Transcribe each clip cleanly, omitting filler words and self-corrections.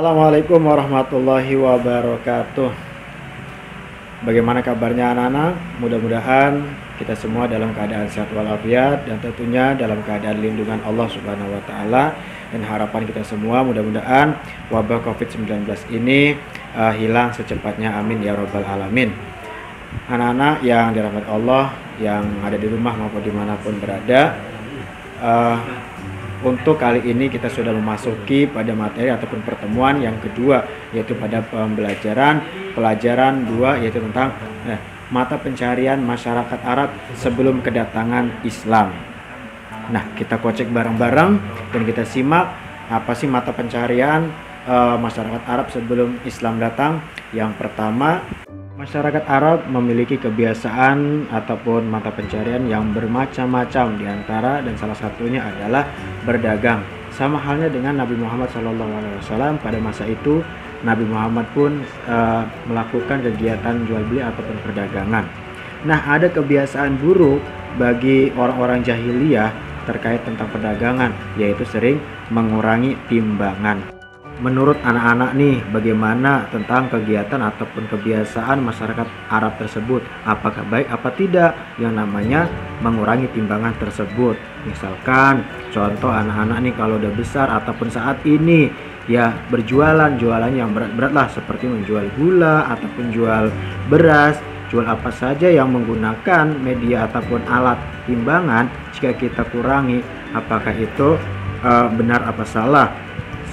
Assalamualaikum warahmatullahi wabarakatuh. Bagaimana kabarnya anak-anak? Mudah-mudahan kita semua dalam keadaan sehat walafiat dan tentunya dalam keadaan lindungan Allah Subhanahu wa taala, dan harapan kita semua mudah-mudahan wabah Covid-19 ini hilang secepatnya, amin ya rabbal alamin. Anak-anak yang dirahmati Allah, yang ada di rumah maupun dimanapun berada, untuk kali ini kita sudah memasuki pada materi ataupun pertemuan yang kedua, yaitu pada pelajaran 2, yaitu tentang mata pencarian masyarakat Arab sebelum kedatangan Islam. Nah, kita kocek bareng-bareng dan kita simak apa sih mata pencarian masyarakat Arab sebelum Islam datang. Yang pertama, masyarakat Arab memiliki kebiasaan ataupun mata pencarian yang bermacam-macam diantara, dan salah satunya adalah berdagang. Sama halnya dengan Nabi Muhammad SAW. Pada masa itu Nabi Muhammad pun melakukan kegiatan jual beli ataupun perdagangan. Nah, ada kebiasaan buruk bagi orang-orang jahiliyah terkait tentang perdagangan, yaitu sering mengurangi timbangan. Menurut anak-anak nih, bagaimana tentang kegiatan ataupun kebiasaan masyarakat Arab tersebut? Apakah baik apa tidak yang namanya mengurangi timbangan tersebut? Misalkan contoh anak-anak nih, kalau udah besar ataupun saat ini ya berjualan yang berat-berat lah, seperti menjual gula ataupun jual beras, jual apa saja yang menggunakan media ataupun alat timbangan, jika kita kurangi, apakah itu benar apa salah?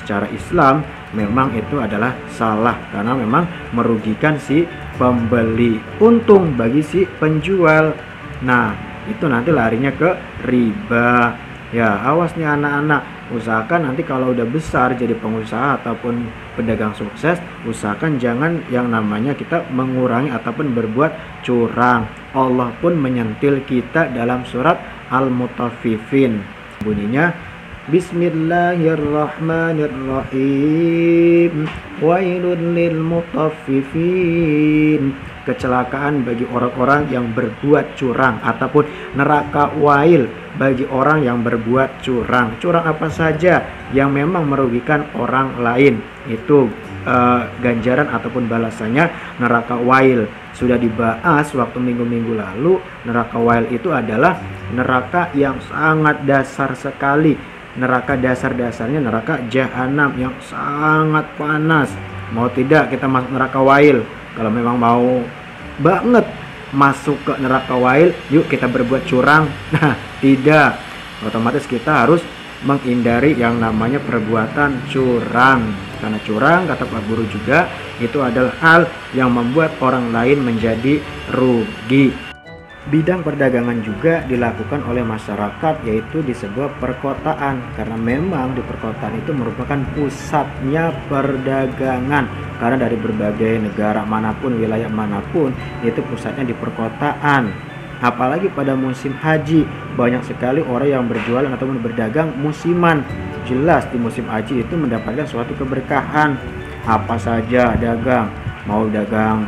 Secara Islam memang itu adalah salah, karena memang merugikan si pembeli, untung bagi si penjual. Nah, itu nanti larinya ke riba. Ya, awas nih anak-anak, usahakan nanti kalau udah besar jadi pengusaha ataupun pedagang sukses, usahakan jangan yang namanya kita mengurangi ataupun berbuat curang. Allah pun menyentil kita dalam surat Al-Mutaffifin, bunyinya Bismillahirrahmanirrahim. Wailul lil mutaffifin. Kecelakaan bagi orang-orang yang berbuat curang, ataupun neraka wail bagi orang yang berbuat curang. Curang apa saja yang memang merugikan orang lain, itu ganjaran ataupun balasannya neraka wail. Sudah dibahas waktu minggu-minggu lalu, neraka wail itu adalah neraka yang sangat dasar sekali. Neraka dasar-dasarnya neraka jahanam yang sangat panas. Mau tidak kita masuk neraka wail? Kalau memang mau banget masuk ke neraka wail, yuk kita berbuat curang. Nah, tidak. Otomatis kita harus menghindari yang namanya perbuatan curang. Karena curang, kata Pak Guru juga, itu adalah hal yang membuat orang lain menjadi rugi. Bidang perdagangan juga dilakukan oleh masyarakat, yaitu di sebuah perkotaan, karena memang di perkotaan itu merupakan pusatnya perdagangan, karena dari berbagai negara manapun, wilayah manapun, itu pusatnya di perkotaan. Apalagi pada musim haji, banyak sekali orang yang berjualan ataupun berdagang musiman. Jelas di musim haji itu mendapatkan suatu keberkahan. Apa saja dagang, mau dagang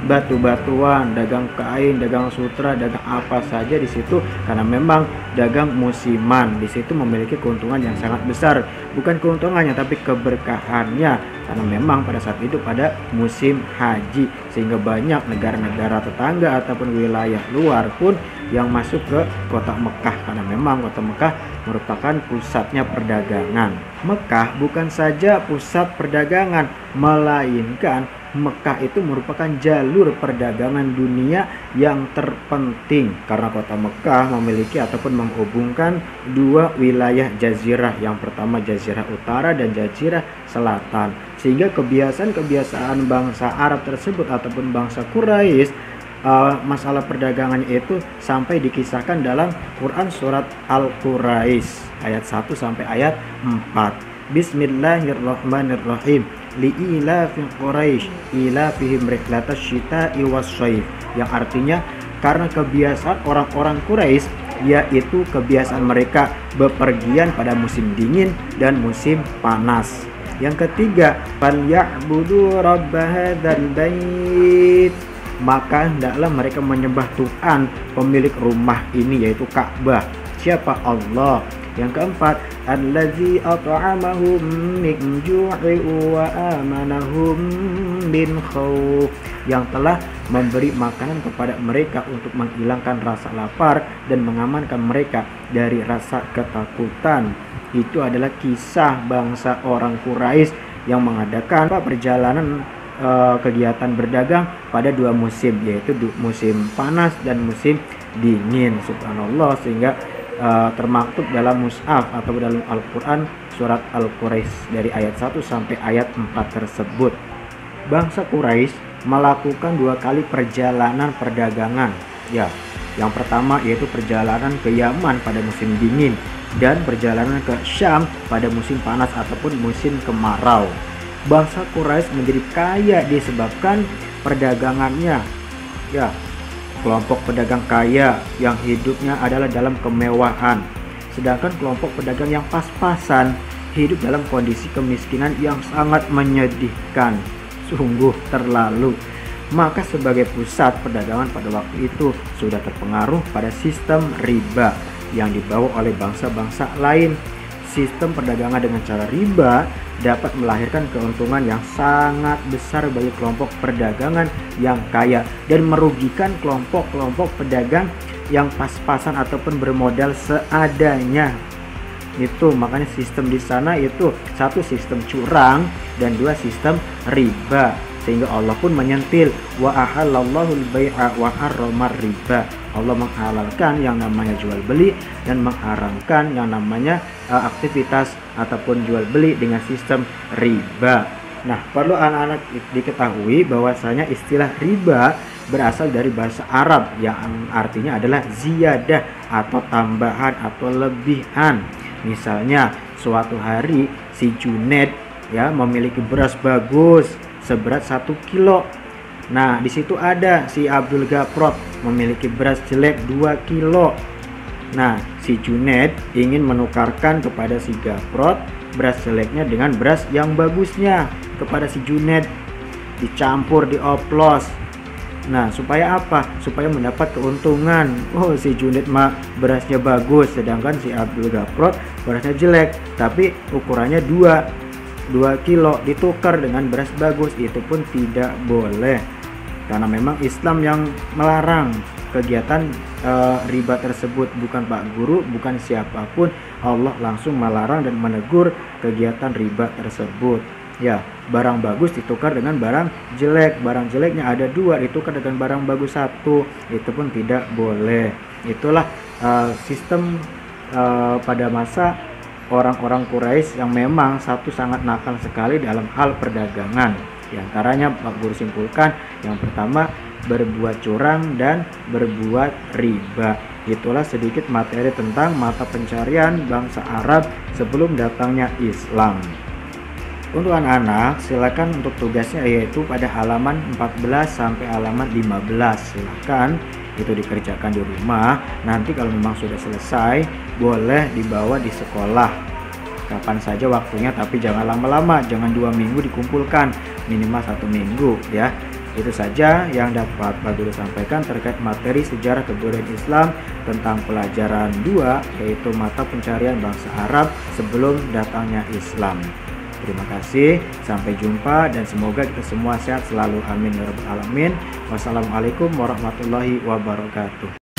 batu-batuan, dagang kain, dagang sutra, dagang apa saja di situ, karena memang dagang musiman di situ memiliki keuntungan yang sangat besar. Bukan keuntungannya tapi keberkahannya, karena memang pada saat itu pada musim haji, sehingga banyak negara-negara tetangga ataupun wilayah luar pun yang masuk ke kota Mekah, karena memang kota Mekah merupakan pusatnya perdagangan. Mekah bukan saja pusat perdagangan, melainkan Mekah itu merupakan jalur perdagangan dunia yang terpenting, karena kota Mekah memiliki ataupun menghubungkan dua wilayah jazirah. Yang pertama jazirah utara dan jazirah selatan, sehingga kebiasaan-kebiasaan bangsa Arab tersebut ataupun bangsa Quraisy, masalah perdagangannya itu sampai dikisahkan dalam Quran surat Al-Quraisy ayat 1 sampai ayat 4. Bismillahirrahmanirrahim. Li'ilafi Quraisy ilafihim rihlatash syita'i was-shaif, yang artinya karena kebiasaan orang-orang Quraisy, yaitu kebiasaan mereka bepergian pada musim dingin dan musim panas. Yang ketiga, falyabudu rabb hadzal bait, maka hendaklah mereka menyembah Tuhan pemilik rumah ini, yaitu Ka'bah. Siapa? Allah. Yang keempat, allazi at'amahum min ju'i wa amanahum min khauf, yang telah memberi makanan kepada mereka untuk menghilangkan rasa lapar dan mengamankan mereka dari rasa ketakutan. Itu adalah kisah bangsa orang Quraisy yang mengadakan perjalanan kegiatan berdagang pada dua musim, yaitu musim panas dan musim dingin. Subhanallah, sehingga termaktub dalam mushaf atau dalam Al-Quran surat Al-Quraisy dari ayat 1 sampai ayat 4 tersebut. Bangsa Quraisy melakukan 2 kali perjalanan perdagangan. Ya, yang pertama yaitu perjalanan ke Yaman pada musim dingin dan perjalanan ke Syam pada musim panas ataupun musim kemarau. Bangsa Quraisy menjadi kaya disebabkan perdagangannya. Ya, kelompok pedagang kaya yang hidupnya adalah dalam kemewahan, sedangkan kelompok pedagang yang pas-pasan hidup dalam kondisi kemiskinan yang sangat menyedihkan. Sungguh terlalu. Maka sebagai pusat perdagangan pada waktu itu sudah terpengaruh pada sistem riba yang dibawa oleh bangsa-bangsa lain. Sistem perdagangan dengan cara riba dapat melahirkan keuntungan yang sangat besar bagi kelompok perdagangan yang kaya dan merugikan kelompok-kelompok pedagang yang pas-pasan ataupun bermodal seadanya. Itu makanya sistem di sana itu 1 sistem curang dan 2 sistem riba, sehingga Allah pun menyentil wa ahallallahu al-bai'a wa harramar riba. Allah menghalalkan yang namanya jual beli dan mengharamkan yang namanya aktivitas ataupun jual beli dengan sistem riba. Nah, perlu anak-anak diketahui bahwasanya istilah riba berasal dari bahasa Arab yang artinya adalah ziyadah atau tambahan atau lebihan. Misalnya suatu hari si Junaid ya memiliki beras bagus seberat 1 kilo. Nah, di situ ada si Abdul Gaprot memiliki beras jelek 2 kilo. Nah, si Junaid ingin menukarkan kepada si Gaprot beras jeleknya dengan beras yang bagusnya kepada si Junaid, dicampur, dioplos. Nah, supaya apa? Supaya mendapat keuntungan. Oh, si Junaid mah berasnya bagus, sedangkan si Abdul Gaprot berasnya jelek, tapi ukurannya 2 kilo ditukar dengan beras bagus. Itu pun tidak boleh, karena memang Islam yang melarang kegiatan riba tersebut, bukan Pak Guru, bukan siapapun. Allah langsung melarang dan menegur kegiatan riba tersebut. Ya, barang bagus ditukar dengan barang jelek, barang jeleknya ada 2 ditukar dengan barang bagus 1, itu pun tidak boleh. Itulah sistem pada masa orang-orang Quraisy yang memang sangat nakal sekali dalam hal perdagangan. Di antaranya Pak Guru simpulkan, yang pertama berbuat curang dan berbuat riba. Itulah sedikit materi tentang mata pencarian bangsa Arab sebelum datangnya Islam. Untuk anak-anak silakan untuk tugasnya yaitu pada halaman 14 sampai halaman 15. Silakan itu dikerjakan di rumah. Nanti kalau memang sudah selesai boleh dibawa di sekolah kapan saja waktunya, tapi jangan lama-lama, jangan 2 minggu dikumpulkan, minimal 1 minggu ya. Itu saja yang dapat Pak Guru sampaikan terkait materi sejarah kebudayaan Islam tentang pelajaran 2, yaitu mata pencarian bangsa Arab sebelum datangnya Islam. Terima kasih, sampai jumpa dan semoga kita semua sehat selalu, amin ya rabbal alamin. Wassalamualaikum warahmatullahi wabarakatuh.